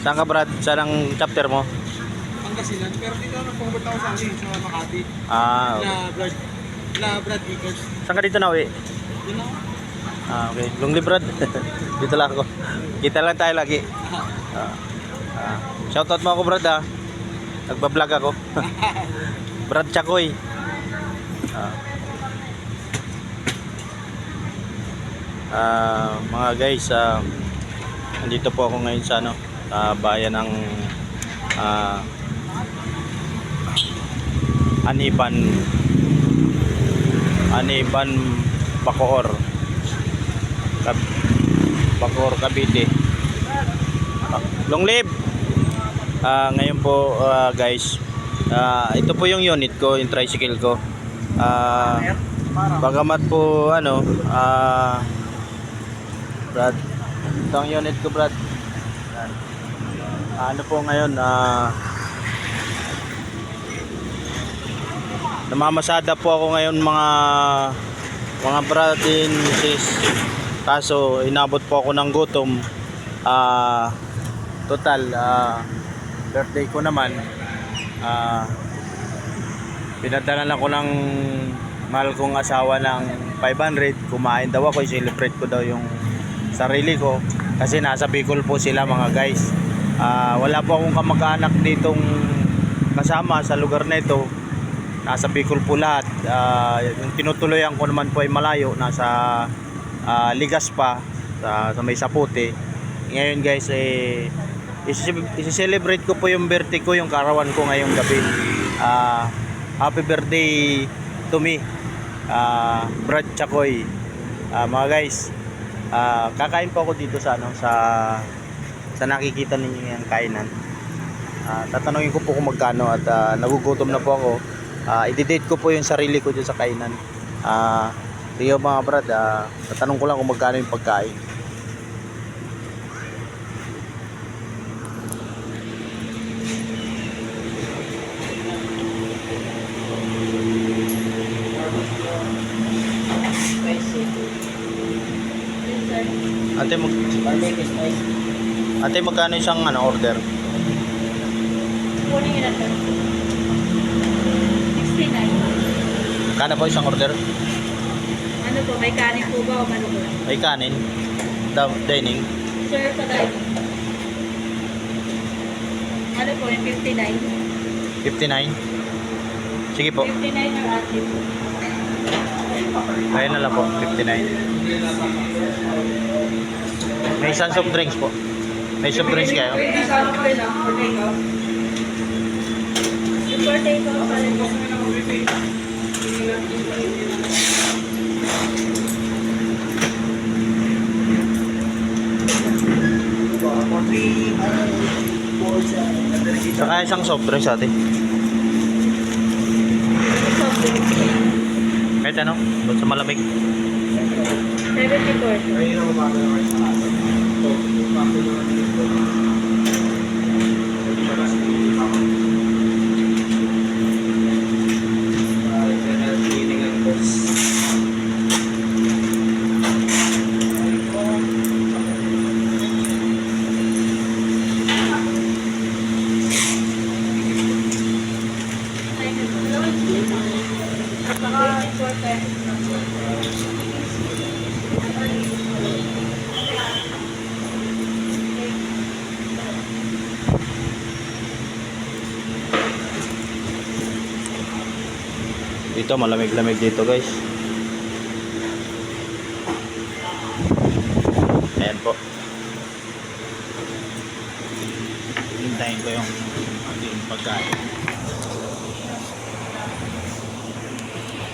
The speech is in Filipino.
Saan ka Brad? Saan ang chapter mo? Pangasinan. Pero dito nag-forward ako sa amin, sa Makati. Okay. Brad Vickers. Saan ka dito na uwi? Yun ako. Okay. Lungli Brad. Dito lang ako. Kita lang tayo lagi. Shoutout mo ako Brad ha. Nagbablog ako. Brad Chakoy. Mga guys, nandito po ako ngayon sa bayan ng Aniban Bacoor, Cavite. Long live. Ngayon po guys, ito po yung unit ko, yung tricycle ko. Bagamat po Brad, ito ang unit ko Brad. Ano po ngayon, namamasada po ako ngayon mga brad and sis. Kaso inabot po ako ng gutom. Total birthday ko naman, pinadalan ako ng mahal kong asawa ng 500. Kumain daw ako, i-celebrate ko daw yung sarili ko kasi nasa Bicol po sila mga guys. Wala po akong kamag-anak ditong kasama sa lugar na ito. Nasa Bicol po lahat. Yung tinutuloyan ko naman po ay malayo, nasa Ligas pa sa may Sapute. Ngayon guys, isi-celebrate ko po yung birthday ko, yung karawan ko ngayong gabi. Happy birthday to me, Brad Chakoy. Mga guys, kakain po ako dito sa nakikita ninyo yung kainan. Tatanungin ko po kung magkano at nagugutom na po ako. I-date ko po yung sarili ko dito sa kainan. Riyo mga brad, tatanong ko lang kung magkano yung pagkain. Ate, magkano isang order? Kunin nyo na ito. 69. Magkano po isang order? Ano po, may kanin po ba o ano po? May kanin? Dining? Sir, sa dining. Ano po, yung 59? 59? Sige po. 59 ang ate po. Ayun na lang po, 59. May isang soft drinks po. May soft drinks kayo? Pwede sa ano kayo lang, for take out. Yung for take out pa rin po. Saka isang soft drinks ate. Kahit ano, doon sa malamig. 74. Ayun ang umaga naman sa atin. So, umaga naman dito. Dito malamig-lamig dito guys. Ayan po. Hintayin ko yung ating pagkain.